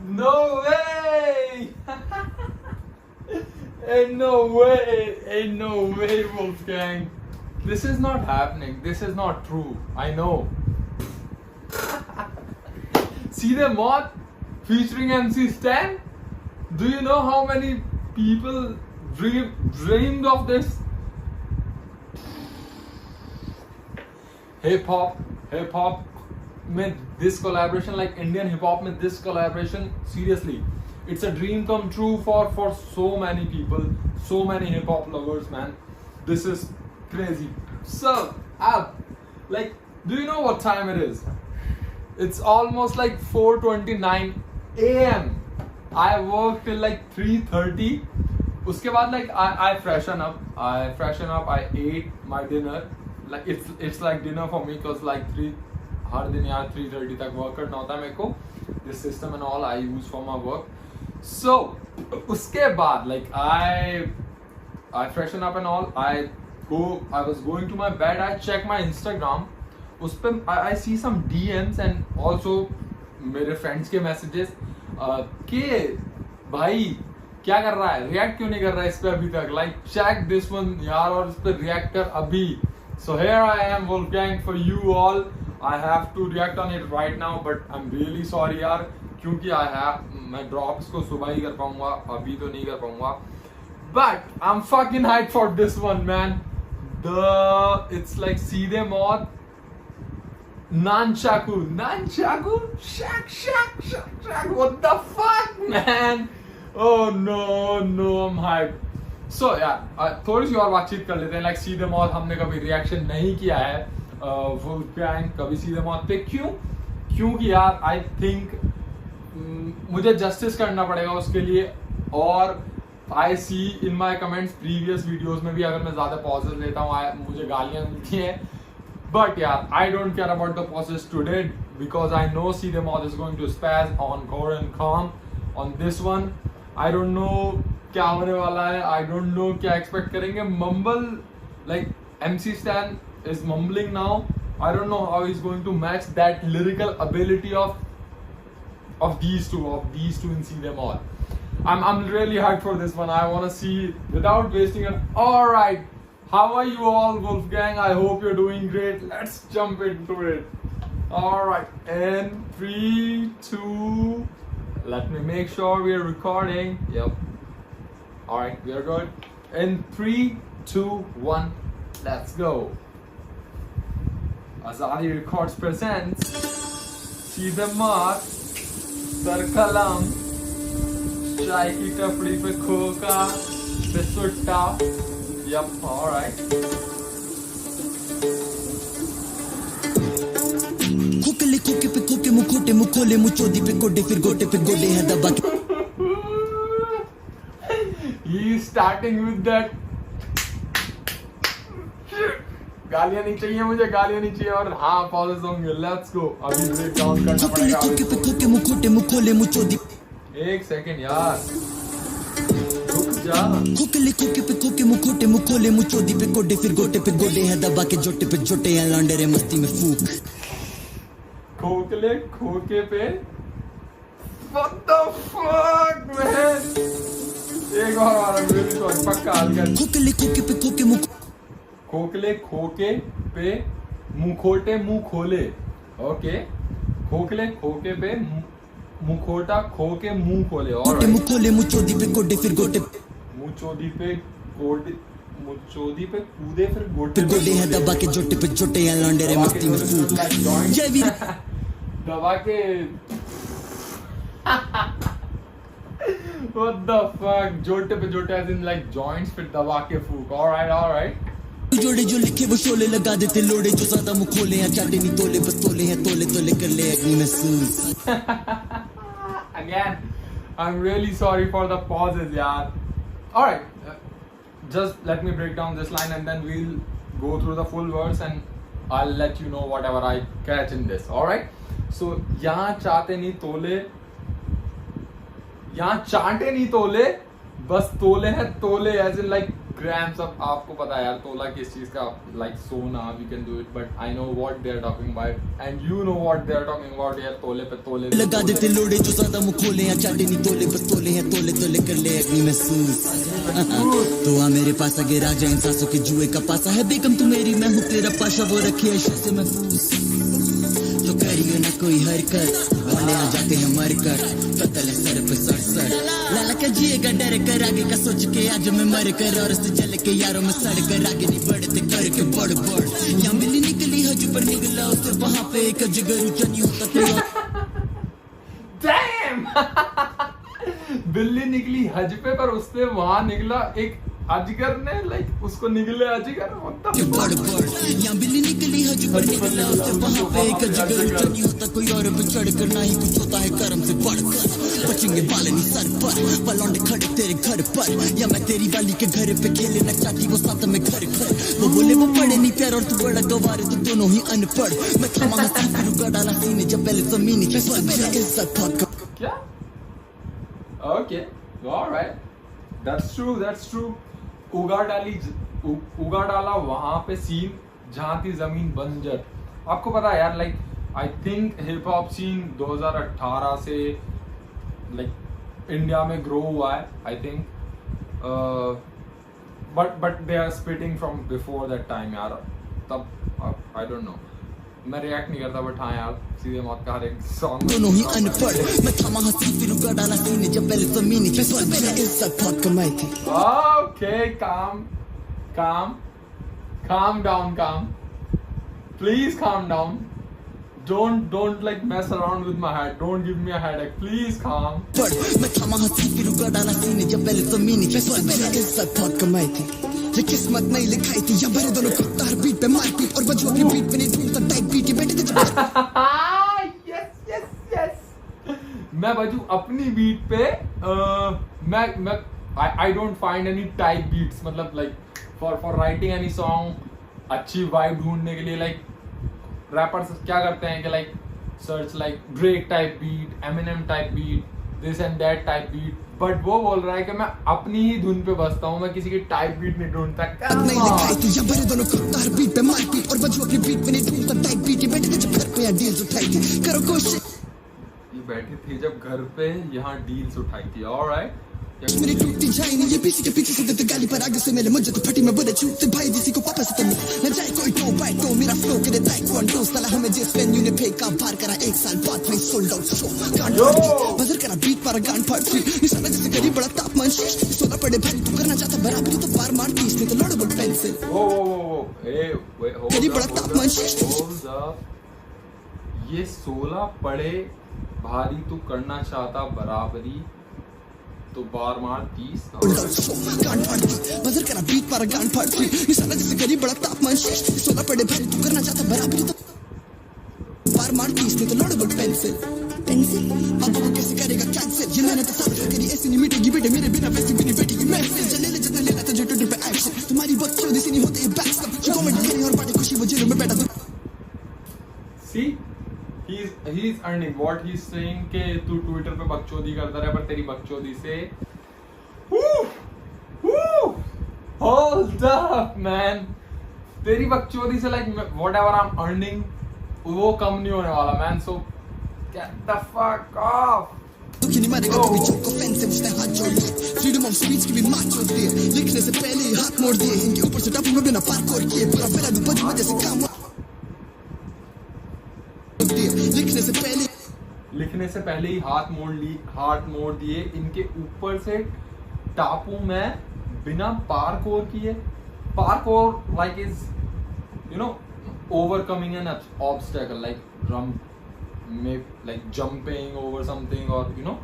No way! Ain't no way, Wolfgang. This is not happening. This is not true. I know. See the Moth featuring MC Stan? Do you know how many people dreamed of this? Hip hop में this collaboration, like Indian hip hop में this collaboration, seriously, it's a dream come true for so many people, so many hip hop lovers, man. This is crazy. So, like, do you know what time it is? It's almost like 4:29 a.m. I work till like 3:30. उसके बाद like I freshen up, I ate my dinner. Like it's like dinner for me because like हर दिन यार 3:30 तक work करना होता है मेरे को. This system and all I use for my work. So उसके बाद like I freshen up and all. I was going to my bed. I check my Instagram. उस पे I see some DMs and also मेरे friends के messages कि भाई क्या कर रहा है, रिएक्ट क्यों नहीं कर रहा है इस पे अभी तक, लाइक चेक दिस वन यार और इस पे रिएक्ट कर अभी. So here I am Wolfgang for you all. I have to react on it right now but I am really sorry यार, क्योंकि मैं ड्रॉप इसको सुबह ही कर पाऊंगा, अभी तो नहीं कर पाऊंगा. But I am fucking hide for this one man. It's like सीधे मौत. Nunchaku, shak, what the fuck, man? Oh no, I'm hyped. So yeah, थोड़ी सी और बातचीत कर लेते हैं. Like सीधे मौत हमने कभी रिएक्शन नहीं किया है वोल्फगैंग कभी सीधे मौत पे. क्योंकि यार I think मुझे जस्टिस करना पड़ेगा उसके लिए. और I see in my comments previous videos में भी अगर मैं ज्यादा पॉजेस लेता हूँ मुझे गालियाँ मिलती हैं. But yeah, I don't care about the pauses today because I know CD Mod is going to spaz on Core and Calm on this one. I don't know क्या होने वाला है. I don't know क्या expect करेंगे. Mumble, like MC Stan is mumbling now. I don't know how he's going to match that lyrical ability of these two in CD Mod. I'm really hyped for this one. I want to see without wasting it. All right. How are you all, Wolfgang? I hope you're doing great. Let's jump into it. Alright, in 3, 2, let me make sure we are recording. Yep. Alright, we are good. In 3, 2, 1, let's go. Azadi Records presents Seedhe Moth, Sarkalam, Chai ki tapdi pe khoka, pe sutta. Yep, alright. खोके पे खोके मुखोटे मुखोले मुचोदी पे गोडे फिर गोटे पे गोडे है दबा के. He is starting with that. गालियाँ नहीं चाहिए मुझे, गालियाँ नहीं चाहिए. और हाँ पॉजेस होंगे. Let's go. अभी ब्रेक डाउन करना पड़ेगा. खोके पे खोके मुखोटे मुखोले मुचोदी. एक सेकेंड यार, खोके पे खोके मुखोटे मुखोले मुचोदी पे गोडे फिर गोटे पे गोडे है दबा के जोटे पे जोटे हैं लौंडे रे मस्ती में फूक. खोके पे what the fuck man. एक और really sorry, पक्का हाल कर. खोके पे खोके खोके पे मुखोटे मुंह खोले. ओके, खोके पे मुखोटा खोके मुंह खोले. और मुखोले मुचोदी पे गोडे फिर गोटे मुचोदी पे कूदे फिर गोटे है दबा के जोटे हैं लौंडे रे मस्ती में फूक. जय वीर दबा के what the fuck, जोटे पे Jote as in like joints फिर दबा के फूक. alright. जोड़े जो लिखे वो शोले लगा देते लोड़े जो ज्यादा मुखोले हैं चाटे नहीं तोले बस तोले हैं तोले कर ले अग्नि महसूस. Again, I'm really sorry for the pauses yaar. Alright, just let me break down this line and then we'll go through the full verse and I'll let you know whatever I catch in this. Alright, so यहाँ चाटे नहीं तोले बस तोले हैं तोले as in like grams of, आपको पता है यार तोला किस चीज का, like सोना, we can do it, but I know what they are talking about and you know what they are talking about यार, तोले पे तोले लगा देते लोड़े जो ज्यादा मुँह खोले हैं, चाटे नहीं तोले बस तोले हैं, तोले तोले कर ले अग्नि महसूस। तो आ मेरे पास आगे राजा इन सांसों के जुए का पासा है, बेगम तू मेरी मैं हूँ तेरा पाशा, वो रखे ऐशे से महफूज। तो करियो ना कोई हरकत, वाले आ जाते हैं मरकर, कतल है सर पे सर सर। लाला का जिएगा डर कर, आगे का सोच के आज मैं मर कर, और से चल के यारों में सड़ कर, आगे नहीं बढ़ते करके बढ़ बढ़। यहाँ बिल्ली निकली हज पर निकला उसे, वहाँ पे एक जिगर ऊंचा नहीं होता कोई। Damn! बिल्ली निकली हज पे, पर उससे वहां निकला एक अजगर ने, लाइक उसको निकले अजगर, बढ़ बढ़। यहाँ बिल्ली निकली हज पर निकला उसे, वहाँ पे एक जिगर ऊंचा नहीं होता कोई, और पे चढ़ कर ना ही कुछ होता है कर्म से बढ़ कर। बचेंगे बाल नहीं सर पर, पलौंडे खड़े तेरे घर पर, या मैं तेरी वाली के घर पे खेले ना चाहती वो साथ में घर घर। वो बोले वो पढ़े नहीं प्यार और तू बड़ा गवार, तो दोनों ही अनपढ़। मैं थामा हंसी फिर उगा डाला सीने जब पहले जमीन की मेरा इज्जत था। क्या? Okay, alright, that's true. उगा डाला वहां पे सीन जहाँ थी जमीन बंजर। आपको पता है यार, like I think hip hop scene 2018 से लाइक इंडिया में ग्रो हुआ है, I think, but they are spitting from before that time यार, तब आई डोंट नो, मैं रिएक्ट नहीं करता, बट हाँ यार सीधे मौत का हर एक सॉन्ग दोनों ही अनपढ़। मैं थामा हंसी फिर उगा डाला सीने जब पहले जमीन की मेरा इज्जत बहुत कमाई थी। Okay, calm down. Please calm down. Don't like mess around with my head. Don't give me a headache. Please calm. मैं थामा हंसी फिर उगा डाला सीने जब पहले जमीन की मेरा इज्जत बहुत कमाई थी। ये किस्मत नहीं लिखाई थी, या भरे दोनों कुत्ता हर बीट पे मारपीट, और बजू अपनी बीट पे नहीं ढूंढता टाइप बीट के बेटे थे। Yes. मैं बजू अपनी बीट पे, मैं I don't find any type beats, मतलब like for writing any song, अच्छी vibe ढूंढने के लिए like rappers क्या करते हैं कि like search like Drake type beat, Eminem type beat, this and that type beat, but वो बोल रहा है कि मैं अपनी ही धुन पे बसता हूँ, मैं किसी की type beat नहीं ढूंढता। नहीं लिखाई थी, या भरे दोनों कुत्ता हर बीट पे मारपीट, और बजू अपनी बीट पे नहीं ढूंढता टाइप बीट के बेटे थे जब घर पे यहाँ डील्स उठाई थी। करो कोशिश, ये बैठी थी जब घर पे यहाँ डील्स उठाई थी। Alright, मेरी टूटी जाए नहीं ये पीछे के पीछे से देते गाली, पर आगे से मेरे मुझे तो फटी मैं बुरे छूटते भाई जिसी को पापा से तमिल न जाए कोई टो बाय टो। मेरा फ्लो के देता है क्वांटो साला हमें जिस वेन्यू ने फेंका बाहर करा, एक साल बाद में सोल्ड आउट शो गांड फाड़ दी, बजर करा बीट पर गांड फाड़ दी। निशाना जैसे करी बड़ा तापमान शीश, सोना पड़े भाई तू करना चाहता बराबरी तो बार मार तीस नहीं तो लड़बड़ पेंसिल। करी बड़ा तापमान शीश, ये 16 पड़े भारी तू करना चाहता बराबरी तो बार मार 30 गांड फाड़ दी, बजर करा बीट पर गांड फाड़ दी। निशाना जैसे करी बड़ा तापमान शीश, सोना पड़े भाई तू करना चाहता बराबरी तो बार मार 30 नहीं तो लड़बड़ पेंसिल। अब वो कैसे करेगा कैंसिल, ये मैंने तो साबित करी ऐसी नहीं मिटेगी बेटे मेरे बिना वैसी भी नहीं बैठेगी मैसेज। ले ले जितना लेना तुझे ट्विटर पे एक्शन, तुम्हारी बकचोदी से नहीं होते ये बैकस्टैप, जो कमेंट करें और बातें खुशी वो जेल में बैठा। See, he's earning what he's saying के तू ट्विटर पे बकचोदी करता रहे, पर तेरी बकचोदी से hold up man, तेरी बकचोदी से like whatever I'm earning वो कम नहीं होने वाला man, so get the fuck off. दुखी नहीं मारेगा कभी चौक को फैन से उसने हाथ जोड़ लिए, फ्रीडम ऑफ स्पीच की भी मार छोड़ दिए, लिखने से पहले ही हाथ मोड़ दिए, इनके ऊपर से टापू में बिना पार्कोर किए, पूरा पहला दुपज में जैसे काम लिखने से पहले ही हाथ मोड़ दिए, इनके ऊपर से टापू में बिना पार्कोर किए। Parkour like is you know overcoming an obstacle like jumping over something or you know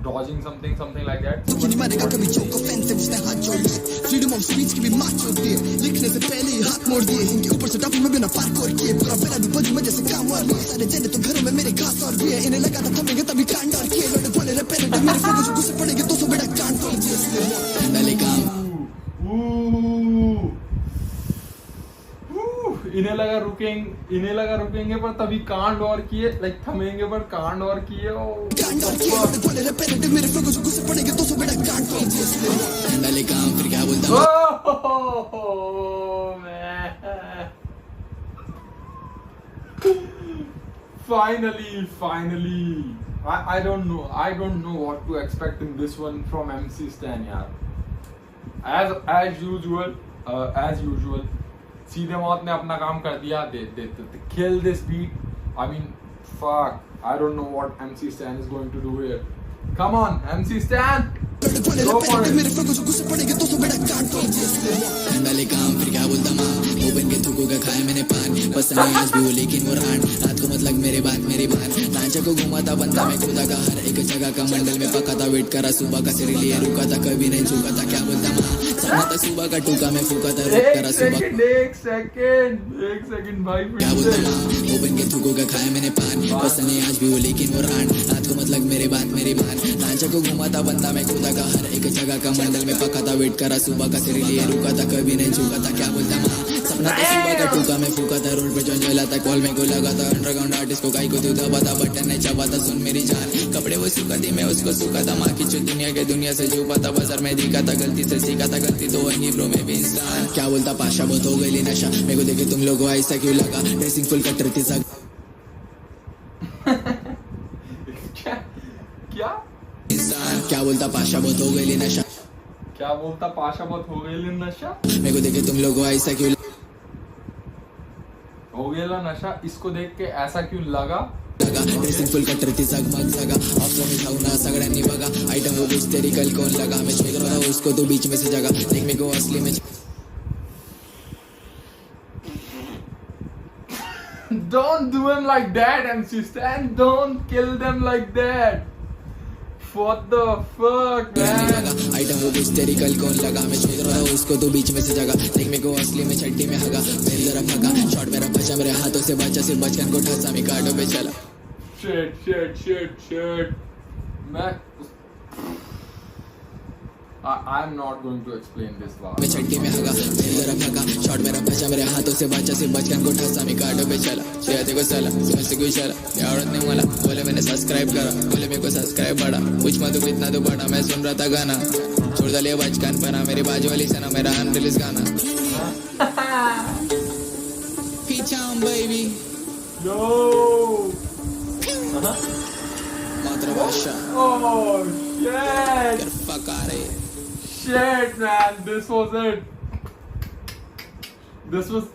dodging something like that. दुखी नहीं मारेगा कभी चौक को फैन से उसने हाथ जोड़ लिए, फ्रीडम ऑफ स्पीच की भी मार छोड़ दिए, लिखने से पहले ही हाथ मोड़ दिए, इनके ऊपर से टापू में बिना पार्कोर किए, पूरा पहला दुपज में जैसे काम और लिए, सारे जने तो घरों में मेरे घास और दिए, इन्हें लगा था थमेंगे तभी कांड और किए, लोटे बोले रे पहले मेरे फोटो जो गुस्से पड़ेंगे 200 बेटा कांड तोड़ दिए पहले काम। इन्हें लगा रुकेंगे पर तभी कांड और किए, लाइक थमेंगे पर कांड और किए, कांड और किए, लोटे बोले रे पहले मेरे फोटो जो गुस्से पड़ेंगे 200 बेटा कांड तोड़ दिए पहले काम। फिर क्या बोलता Finally. I don't know. I don't know what to expect in this one from MC Stan यार. As usual, सीधे मौत ने अपना काम कर दिया. They kill this beat. I mean, fuck. I don't know what MC Stan is going to do here. Come on, MC Stan. Go for it. डाले काम फिर क्या बोलता माँ ओपन के थूको का खाया मैंने पान पसंद नहीं आज भी वो लेकिन वो रान रात को मतलब मेरी बात लांचा को घुमाता बंदा मैं खुदा का हर एक जगह का मंडल में पका था वेट करा सुबह का सिर लिए रुका था कभी नहीं झुका था क्या बोलता माँ सपना था सुबह का टूका मैं फूका था रुक करा सुबह एक सेकंड भाई क्या बोलता माँ ओपन के थूको का खाया मैंने पान पसंद नहीं आज भी वो लेकिन वो रान रात को मतलब मेरी बात लांचा को घुमाता बंदा मैं खुदा का हर एक जगह का मंडल में पका था वेट करा सुबह का सिर लिए रुका था कभी नहीं झुका था क्या बोलता माँ सपना था सुबह का टूका मैं फूका था रोड पे जो जला था कॉल में को लगा था अंडरग्राउंड आर्टिस्ट को काई को तू दबा था बटन नहीं चबा था सुन मेरी जान कपड़े वो सुखा थी मैं उसको सुखा था माँ की चुप दुनिया से छुपा था बाजार में दिखा था गलती से सीखा था गलती तो वही ब्रो में भी इंसान क्या बोलता पाशा बहुत हो गई नशा मेरे को देखे तुम लोगों ऐसा क्यों लगा ड्रेसिंग फुल कटर थी सा क्या इंसान क्या बोलता पाशा बहुत हो गई नशा क्या बोलता पाशा बहुत हो गई नशा मेरे को देखे तुम लोगों ऐसा क्यों हो गया नशा इसको देख के ऐसा क्यों लगा ड्रेसिंग फुल कटर थी जगमग जगा ऑप्शन में खाऊ ना सगळ्यांनी बघा आइटम वो बीच तेरी कल कौन लगा मैं चेक रहा हूँ उसको तो बीच में से जगा देख मेरे को असली में Don't do him like that, MC Stan. Don't kill them like that. What the fuck, man? Item वो बीच तेरी कल कौन लगा मैं चेक रहा हूँ उसको तो बीच में से जगा देख मेरे को असली में छट्टी में हगा फिर जरा फका शॉट मेरा बचा मेरे हाथों से बचा सिर्फ बचकन को ठासा मैं काटो पे चला Shit. I'm not going to explain this part. मैं छट्टी में हगा फिर जरा फका शॉट मेरा बचा मेरे हाथों से बचा सिर्फ बचकन को ठासा मैं काटो पे चला शेयर को चला समझते कोई चला यार नहीं मला बोले मैंने सब्सक्राइब करा बोले मेरे को सब्सक्राइब बढ़ा कुछ मत कितना तो बढ़ा मैं सुन रहा था गाना छोड़ डालिए बचकान पना मेरी बाजू वाली सना मेरा अनरिलीज गाना पीछा बेबी Yo. मातृभाषा Oh shit. fuck out of here. Shit, man. This was it. This was.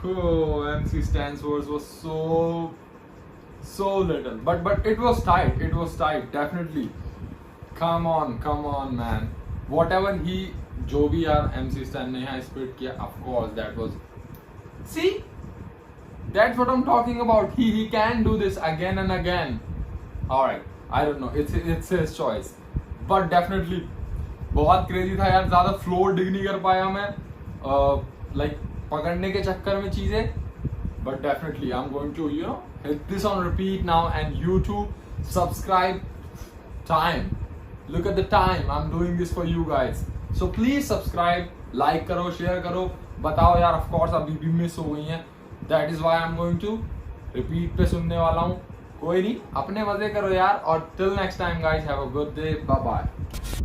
Oh, MC Stan's words was so little, but it was tight. It was tight, definitely. Come on, man. Whatever जो भी यार MC Stan ने यहाँ spit किया, of course that was. See, that's what I'm talking about. He can do this again and again. All right, I don't know. It's his choice, but definitely बहुत crazy था यार. ज्यादा floor डिग नहीं कर पाया मैं लाइक पकड़ने के चक्कर में चीजें, but definitely I'm going to hit this on repeat now, and you too subscribe. Time, look at the time. I'm doing this for you guys, so please subscribe, like करो, share करो, बताओ यार. of course अभी भी miss हो गई हैं. that is why I'm going to repeat पे सुनने वाला हूँ. कोई नहीं, अपने मजे करो यार. और till next time guys, have a good day. Bye bye.